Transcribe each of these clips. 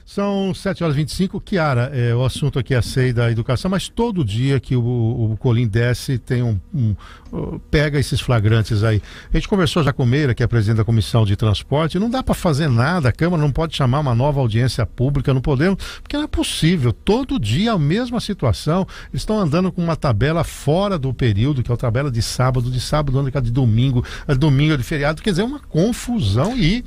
São 7h25. Chiara, o assunto aqui é a SEI da educação, mas todo dia que o Colim desce tem pega esses flagrantes aí. A gente conversou já com o Meira, que é presidente da Comissão de Transporte, não dá para fazer nada, a Câmara não pode chamar uma nova audiência pública, não podemos, porque não é possível, todo dia a mesma situação, eles estão andando com uma tabela fora do período, que é a tabela de sábado anda de domingo é de feriado, quer dizer, uma confusão e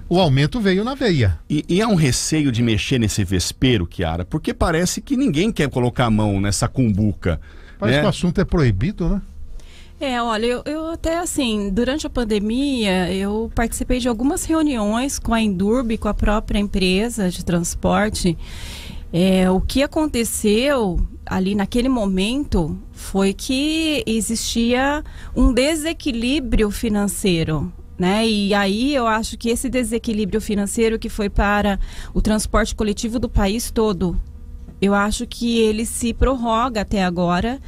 o aumento veio na veia. E há um receio de mexer nesse vespeiro, Chiara, porque parece que ninguém quer colocar a mão nessa cumbuca. Parece que o assunto é proibido, né? Olha, eu até assim, durante a pandemia, eu participei de algumas reuniões com a Endurb, com a própria empresa de transporte. O que aconteceu ali naquele momento foi que existia um desequilíbrio financeiro, né? E aí eu acho que esse desequilíbrio financeiro que foi para o transporte coletivo do país todo, eu acho que ele se prorroga até agora.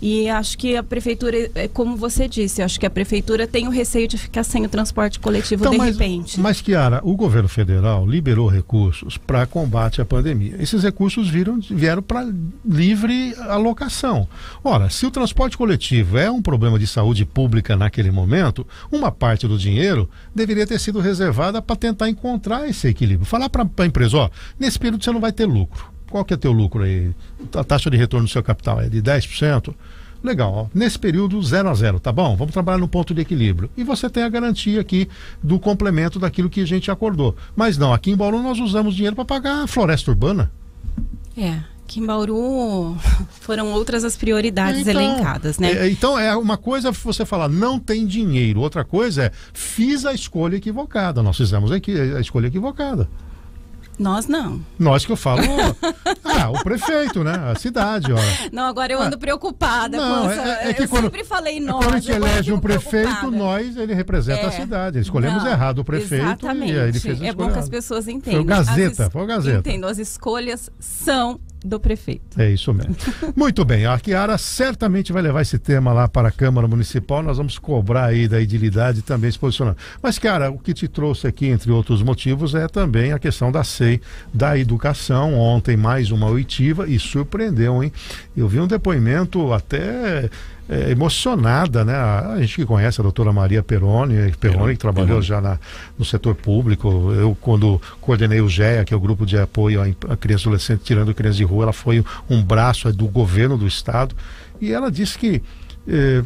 E acho que a prefeitura, como você disse, acho que a prefeitura tem o receio de ficar sem o transporte coletivo repente. Mas, Chiara, o governo federal liberou recursos para combate à pandemia. Esses recursos vieram para livre alocação. Ora, se o transporte coletivo é um problema de saúde pública naquele momento, uma parte do dinheiro deveria ter sido reservada para tentar encontrar esse equilíbrio. Falar para a empresa, nesse período você não vai ter lucro. Qual que é teu lucro aí? A taxa de retorno do seu capital é de 10%? Legal, nesse período 0-0, tá bom? Vamos trabalhar no ponto de equilíbrio. E você tem a garantia aqui do complemento daquilo que a gente acordou. Mas não, aqui em Bauru nós usamos dinheiro para pagar a floresta urbana. Aqui em Bauru foram outras as prioridades elencadas, né? Então é uma coisa você falar, não tem dinheiro. Outra coisa é, fiz a escolha equivocada. Nós fizemos aqui a escolha equivocada. Nós não. Nós que eu falo, o prefeito, né? A cidade, olha. Não, agora eu ando preocupada com essa. Que eu sempre falei nós. Quando a gente elege um prefeito, ele representa a cidade. Escolhemos errado o prefeito. Exatamente. E aí ele fez a escolha. É bom que as pessoas entendam. Foi o Gazeta. Entendo, as escolhas são do prefeito. É isso mesmo. Muito bem, a Chiara certamente vai levar esse tema lá para a Câmara Municipal, nós vamos cobrar aí da edilidade também se posicionando. Mas, Chiara, o que te trouxe aqui, entre outros motivos, é também a questão da SEI, da educação. Ontem mais uma oitiva e surpreendeu, hein? Eu vi um depoimento até emocionada, né? A gente que conhece a doutora Maria Perrone, que trabalhou já no setor público. Eu, quando coordenei o GEA, que é o grupo de apoio a criança e adolescente tirando criança de rua, ela foi um braço do governo do estado, e ela disse que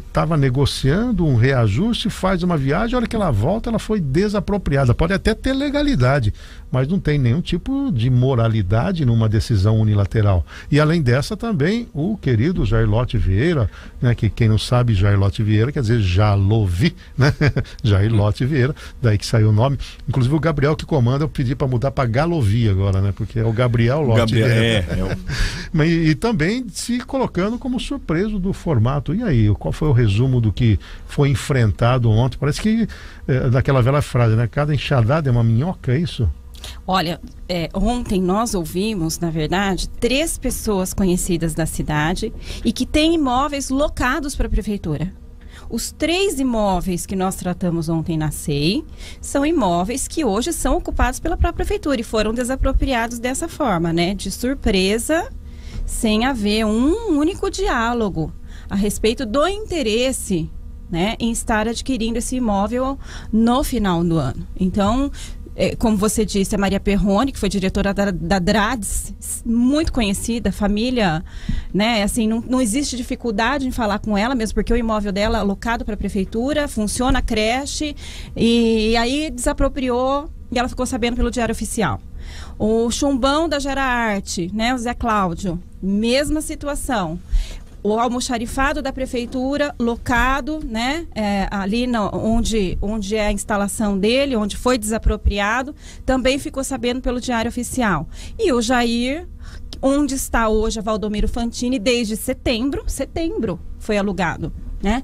estava negociando um reajuste, faz uma viagem, a hora que ela volta, ela foi desapropriada. Pode até ter legalidade, mas não tem nenhum tipo de moralidade numa decisão unilateral. E além dessa também, o querido Jair Lote Vieira, né, que quem não sabe, Jair Lote Vieira quer dizer Jalovi, né? Jair Lote Vieira, daí que saiu o nome. Inclusive o Gabriel que comanda, eu pedi para mudar para Galovi agora, né? Porque é o Gabriel Lote Vieira. E também se colocando como surpreso do formato. E aí, qual foi o resumo do que foi enfrentado ontem? Parece que daquela velha frase, né? Cada enxadada é uma minhoca, é isso? Olha, ontem nós ouvimos, na verdade, 3 pessoas conhecidas da cidade e que têm imóveis locados para a prefeitura. Os 3 imóveis que nós tratamos ontem na SEI são imóveis que hoje são ocupados pela própria prefeitura e foram desapropriados dessa forma, né? De surpresa, sem haver um único diálogo a respeito do interesse, né, em estar adquirindo esse imóvel no final do ano. Então, como você disse, a Maria Perrone, que foi diretora da DRADS, muito conhecida, família, né, assim, não existe dificuldade em falar com ela, mesmo porque o imóvel dela é alocado para a prefeitura, funciona a creche, e aí desapropriou e ela ficou sabendo pelo Diário Oficial. O Chumbão da Gera Arte, né, o Zé Cláudio, mesma situação. O almoxarifado da prefeitura, locado, né, ali onde é a instalação dele, onde foi desapropriado, também ficou sabendo pelo Diário Oficial. E o Jair, onde está hoje a Valdomiro Fantini, desde setembro foi alugado, né?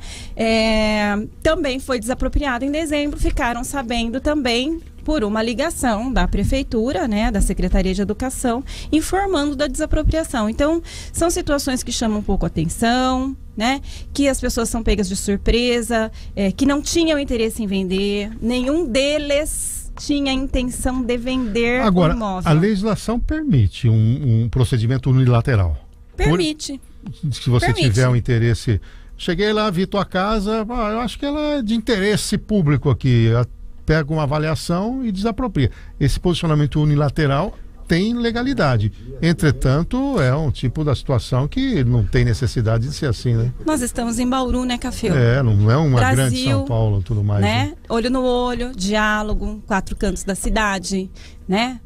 Também foi desapropriado em dezembro, ficaram sabendo também por uma ligação da prefeitura, né, da Secretaria de Educação, informando da desapropriação. Então, são situações que chamam um pouco a atenção, né, que as pessoas são pegas de surpresa, que não tinham interesse em vender, nenhum deles tinha a intenção de vender Agora, o imóvel. a legislação permite um procedimento unilateral. Permite. Se você Permite. tiver um interesse... Cheguei lá, vi tua casa, eu acho que ela é de interesse público aqui. Pega uma avaliação e desapropria. Esse posicionamento unilateral tem legalidade. Entretanto, é um tipo da situação que não tem necessidade de ser assim, né? Nós estamos em Bauru, né, Café? Não é uma Brasil, grande São Paulo e tudo mais. Né? Olho no olho, diálogo, 4 cantos da cidade, né?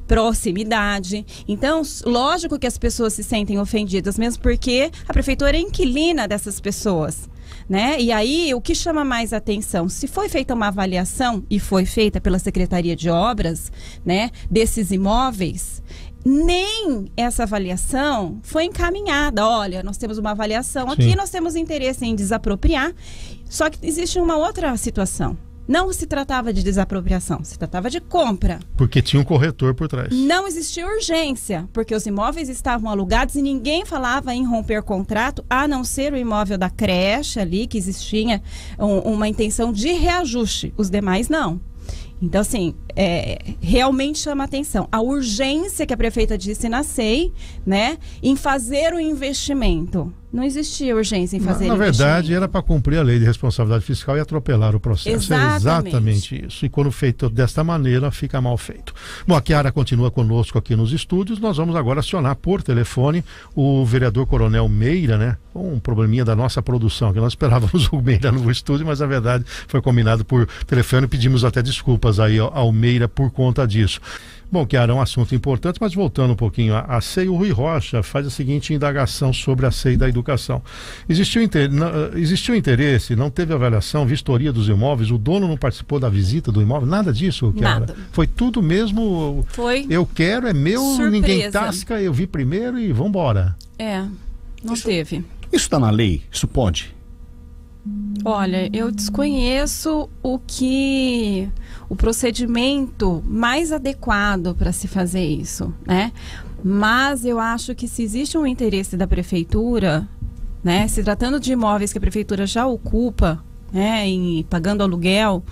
Proximidade. Então, lógico que as pessoas se sentem ofendidas, mesmo porque a prefeitura é inquilina dessas pessoas, né? E aí, o que chama mais atenção? Se foi feita uma avaliação, e foi feita pela Secretaria de Obras, né, desses imóveis, nem essa avaliação foi encaminhada. Olha, nós temos uma avaliação aqui, Sim. nós temos interesse em desapropriar, só que existe uma outra situação. Não se tratava de desapropriação, se tratava de compra. Porque tinha um corretor por trás. Não existia urgência, porque os imóveis estavam alugados e ninguém falava em romper contrato, a não ser o imóvel da creche ali, que existia uma intenção de reajuste. Os demais não. Então, assim, realmente chama atenção. A urgência que a prefeita disse na SEI, né, em fazer o investimento. Não existia urgência em fazer Na investimento. verdade, era para cumprir a lei de responsabilidade fiscal e atropelar o processo. Exatamente. É exatamente isso. E quando feito desta maneira, fica mal feito. Bom, a Chiara continua conosco aqui nos estúdios. Nós vamos agora acionar por telefone o vereador Coronel Meira, né? Um probleminha da nossa produção, que nós esperávamos o Meira no estúdio, mas na verdade foi combinado por telefone. Pedimos até desculpas aí ao Meira por conta disso. Bom, Chiara, é um assunto importante, mas voltando um pouquinho à SEI, o Rui Rocha faz a seguinte indagação sobre a SEI da educação. Existiu interesse, não teve avaliação, vistoria dos imóveis, o dono não participou da visita do imóvel, nada disso, Chiara? Nada. Foi tudo mesmo, Foi eu quero, é meu, surpresa. Ninguém tasca, eu vi primeiro e vambora. Não teve. Isso está na lei? Isso pode? Olha, eu desconheço o procedimento mais adequado para se fazer isso, né? Mas eu acho que se existe um interesse da prefeitura, né, se tratando de imóveis que a prefeitura já ocupa, né, pagando aluguel,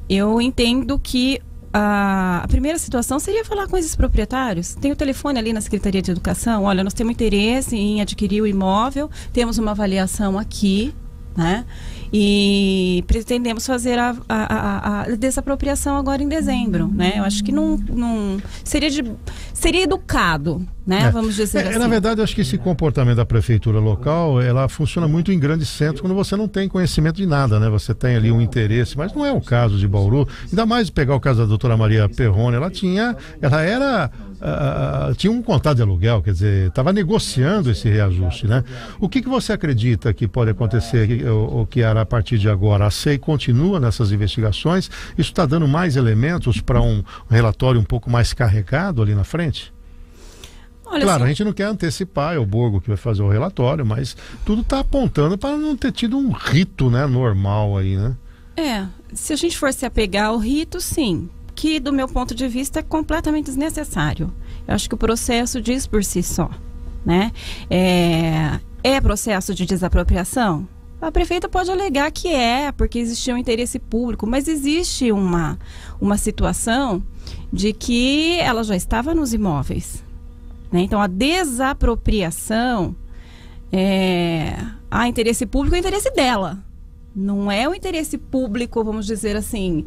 eu entendo que a primeira situação seria falar com esses proprietários. Tem o telefone ali na Secretaria de Educação. Olha, nós temos interesse em adquirir o imóvel, temos uma avaliação aqui, né? E pretendemos fazer a desapropriação agora em dezembro, né? Eu acho que não seria educado, né? Vamos dizer assim. Na verdade, eu acho que esse comportamento da prefeitura local, ela funciona muito em grandes centros quando você não tem conhecimento de nada, né? Você tem ali um interesse, mas não é o caso de Bauru. Ainda mais pegar o caso da doutora Maria Perrone, ela tinha um contrato de aluguel, quer dizer, estava negociando esse reajuste, né? O que você acredita que pode acontecer, o que era a partir de agora? A SEI continua nessas investigações? Isso está dando mais elementos para um relatório um pouco mais carregado ali na frente? Olha, claro, a gente não quer antecipar, é o Borgo que vai fazer o relatório, mas tudo está apontando para não ter tido um rito, né, normal aí, né? Se a gente for se apegar ao rito, sim, que do meu ponto de vista é completamente desnecessário. Eu acho que o processo diz por si só, né? É processo de desapropriação? A prefeita pode alegar que porque existia um interesse público, mas existe uma situação de que ela já estava nos imóveis, né? Então, a desapropriação interesse público é o interesse dela. Não é o interesse público, vamos dizer assim,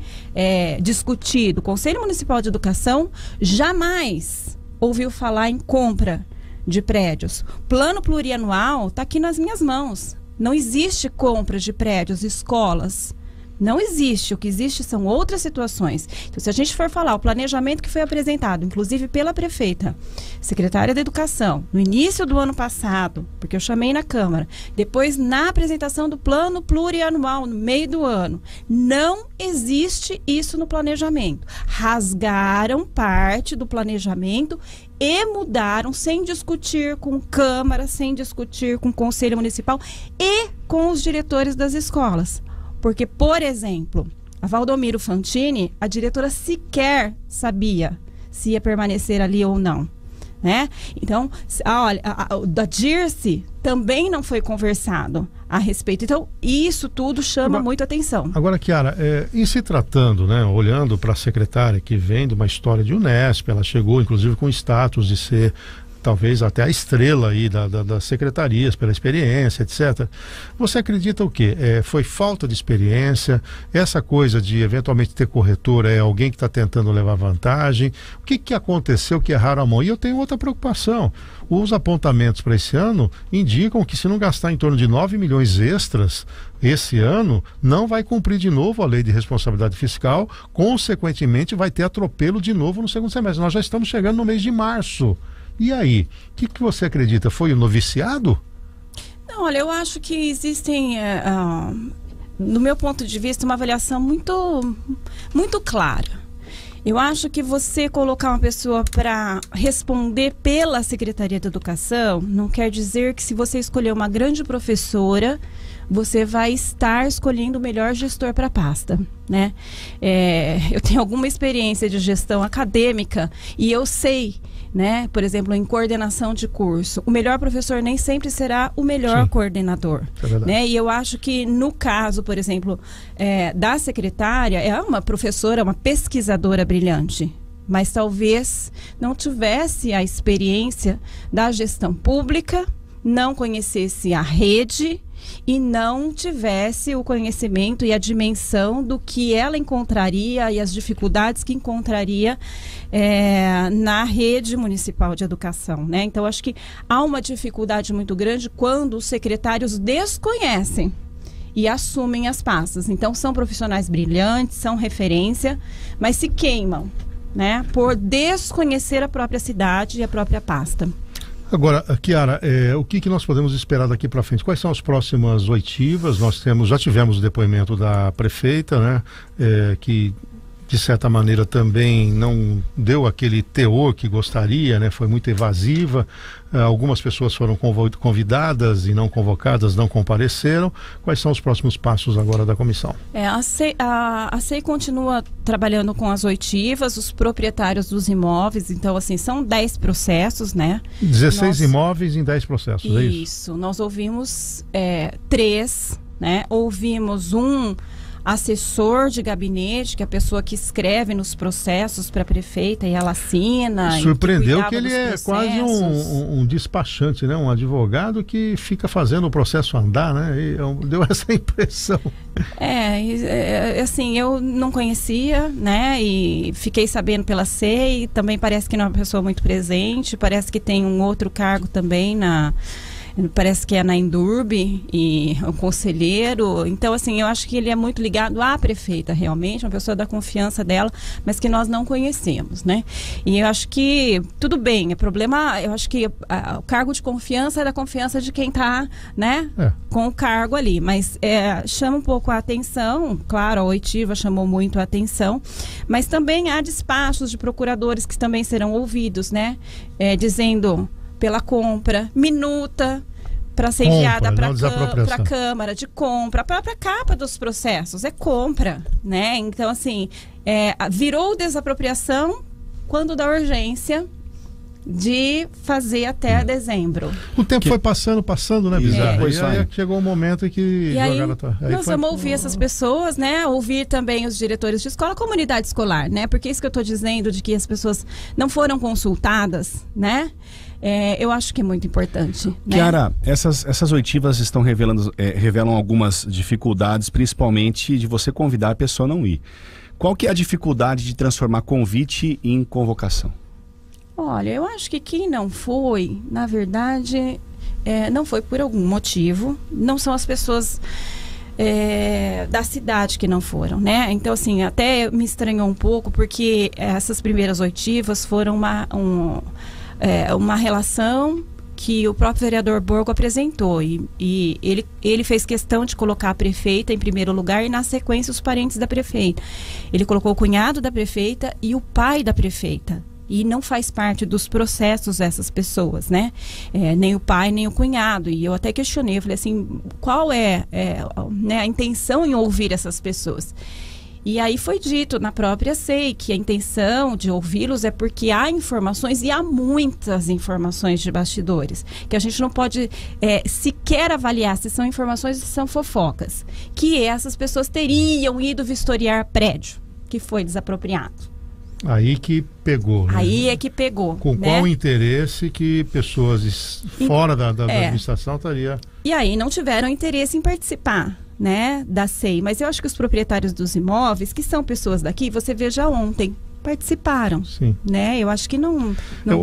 discutido. O Conselho Municipal de Educação jamais ouviu falar em compra de prédios. Plano plurianual está aqui nas minhas mãos. Não existe compra de prédios, escolas. Não existe. O que existe são outras situações. Então, se a gente for falar o planejamento que foi apresentado, inclusive pela prefeita, secretária da Educação, no início do ano passado, porque eu chamei na Câmara, depois na apresentação do plano plurianual, no meio do ano, não existe isso no planejamento. Rasgaram parte do planejamento e mudaram sem discutir com Câmara, sem discutir com o Conselho Municipal e com os diretores das escolas. Porque, por exemplo, a Valdomiro Fantini, a diretora sequer sabia se ia permanecer ali ou não, né? Então, olha, da Dirce também não foi conversado. a respeito. Então, isso tudo chama muito atenção. Agora, Chiara, em se tratando, né, olhando para a secretária que vem de uma história de Unesp, ela chegou inclusive com status de ser talvez até a estrela aí das secretarias, pela experiência, etc. Você acredita o quê? Foi falta de experiência? Essa coisa de eventualmente ter corretora é alguém que está tentando levar vantagem? O que aconteceu que erraram a mão? E eu tenho outra preocupação. Os apontamentos para esse ano indicam que se não gastar em torno de 9 milhões extras esse ano, não vai cumprir de novo a lei de responsabilidade fiscal, consequentemente vai ter atropelo de novo no segundo semestre. Nós já estamos chegando no mês de março. E aí, o que você acredita? Foi o noviciado? Não, olha, eu acho que existem, no meu ponto de vista, uma avaliação muito clara. Eu acho que você colocar uma pessoa para responder pela Secretaria de Educação não quer dizer que se você escolher uma grande professora, você vai estar escolhendo o melhor gestor para a pasta, né? Eu tenho alguma experiência de gestão acadêmica e eu sei, né, por exemplo, em coordenação de curso, o melhor professor nem sempre será o melhor Sim, coordenador, né? E eu acho que no caso, por exemplo, da secretária, é uma professora, uma pesquisadora brilhante, mas talvez não tivesse a experiência da gestão pública, não conhecesse a rede e não tivesse o conhecimento e a dimensão do que ela encontraria e as dificuldades que encontraria na rede municipal de educação, né? Então, acho que há uma dificuldade muito grande quando os secretários desconhecem e assumem as pastas. Então, são profissionais brilhantes, são referência, mas se queimam, né, por desconhecer a própria cidade e a própria pasta. Agora, Chiara, o que nós podemos esperar daqui para frente? Quais são as próximas oitivas? Nós já tivemos o depoimento da prefeita, né, que de certa maneira também não deu aquele teor que gostaria, né, foi muito evasiva. Algumas pessoas foram convidadas e não convocadas, não compareceram. Quais são os próximos passos agora da comissão? A SEI continua trabalhando com as oitivas, os proprietários dos imóveis. Então, assim, são 10 processos, né? 16 imóveis em 10 processos, é isso? Isso. Nós ouvimos 3, né? Ouvimos um assessor de gabinete, que é a pessoa que escreve nos processos para a prefeita e ela assina. Surpreendeu que ele é quase um despachante, né? Um advogado que fica fazendo o processo andar, né? Deu essa impressão. Assim, eu não conhecia, né? E fiquei sabendo pela SEI, também parece que não é uma pessoa muito presente, parece que tem um outro cargo também parece que é na Endurb e o conselheiro. Então, assim, eu acho que ele é muito ligado à prefeita, realmente, uma pessoa da confiança dela, mas que nós não conhecemos, né? E eu acho que, tudo bem, eu acho que o cargo de confiança é da confiança de quem está, né, com o cargo ali, mas chama um pouco a atenção, claro, a oitiva chamou muito a atenção, mas também há despachos de procuradores que também serão ouvidos, né, dizendo pela compra, minuta para ser enviada para a Câmara de compra, a própria capa dos processos é compra, né? Então, assim, virou desapropriação quando da urgência de fazer até dezembro. O tempo foi passando, né, Bizarro? E aí chegou um momento em que nós vamos ouvir essas pessoas, né? Ouvir também os diretores de escola, a comunidade escolar, né? Porque isso que eu estou dizendo de que as pessoas não foram consultadas, né? Eu acho que é muito importante, né? Chiara, essas oitivas revelam algumas dificuldades, principalmente de você convidar a pessoa a não ir. Qual que é a dificuldade de transformar convite em convocação? Olha, eu acho que quem não foi, na verdade, não foi por algum motivo. Não são as pessoas da cidade que não foram, né? Então, assim, até me estranhou um pouco, porque essas primeiras oitivas foram uma relação que o próprio vereador Borgo apresentou e ele fez questão de colocar a prefeita em primeiro lugar e na sequência os parentes da prefeita. Ele colocou o cunhado da prefeita e o pai da prefeita. E não faz parte dos processos dessas pessoas, né? Nem o pai, nem o cunhado. E eu até questionei, eu falei assim, qual é, né, a intenção em ouvir essas pessoas? E aí foi dito na própria SEI que a intenção de ouvi-los é porque há informações, e há muitas informações de bastidores, que a gente não pode sequer avaliar se são informações ou se são fofocas, que essas pessoas teriam ido vistoriar prédio que foi desapropriado. Aí que pegou, né? Aí é que pegou. Com né? qual interesse que pessoas fora da administração estaria... E aí não tiveram interesse em participar, né, da SEI. Mas eu acho que os proprietários dos imóveis, que são pessoas daqui, você veja ontem, participaram. Sim. Né? Eu acho que não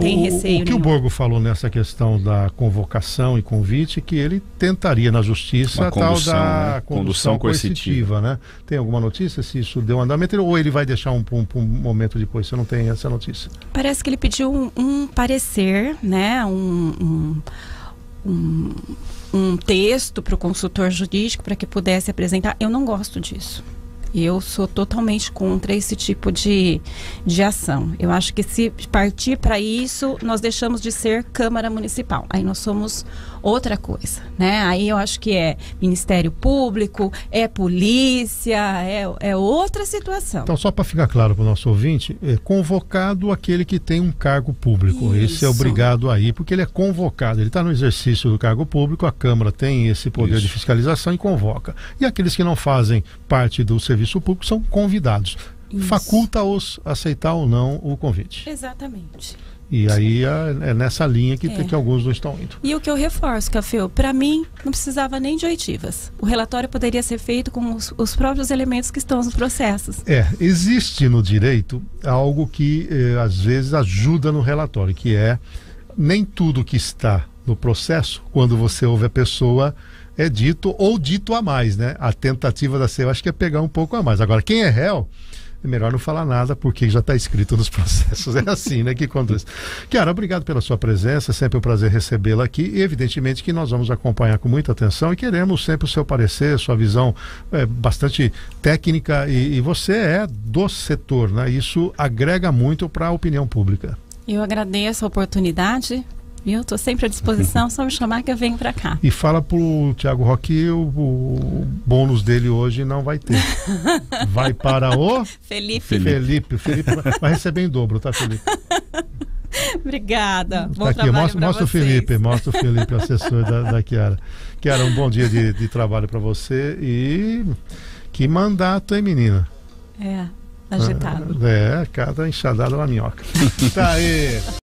tem receio O que nenhum. o Borgo falou nessa questão da convocação e convite, que ele tentaria na justiça a tal da condução coercitiva, né? Tem alguma notícia se isso deu andamento, ou ele vai deixar um momento depois? Você não tem essa notícia? Parece que ele pediu um parecer, né? Um texto para o consultor jurídico para que pudesse apresentar. Eu não gosto disso. Eu sou totalmente contra esse tipo de ação. Eu acho que se partir para isso, nós deixamos de ser Câmara Municipal. Aí nós somos outra coisa, né? Aí eu acho que é Ministério Público, é polícia, é outra situação. Então, só para ficar claro para o nosso ouvinte, é convocado aquele que tem um cargo público. Isso. Esse é obrigado a ir, porque ele é convocado. Ele está no exercício do cargo público, a Câmara tem esse poder de fiscalização e convoca. E aqueles que não fazem parte do serviço público são convidados. Isso. Faculta-os aceitar ou não o convite. Exatamente. E aí é nessa linha que alguns não estão indo. E o que eu reforço, Café, para mim não precisava nem de oitivas. O relatório poderia ser feito com os próprios elementos que estão nos processos. Existe no direito algo que às vezes ajuda no relatório, que é nem tudo que está no processo, quando você ouve a pessoa, é dito ou dito a mais, né? A tentativa da SEI, eu acho que é pegar um pouco a mais. Agora, quem é réu, é melhor não falar nada, porque já está escrito nos processos. É assim, né, que conduz. Chiara, obrigado pela sua presença, sempre um prazer recebê-la aqui, e evidentemente que nós vamos acompanhar com muita atenção e queremos sempre o seu parecer, sua visão bastante técnica, e você é do setor, né? Isso agrega muito para a opinião pública. Eu agradeço a oportunidade. Eu estou sempre à disposição, só me chamar que eu venho para cá. E fala pro Thiago Roque que o bônus dele hoje não vai ter. Vai para o... Felipe. O Felipe vai receber em dobro, tá, Felipe? Obrigada. Bom Tá aqui, mostra o Felipe, assessor da Chiara. Chiara, um bom dia de trabalho para você, e que mandato, hein, menina? Agitado. Cada enxadada na minhoca. Tá aí.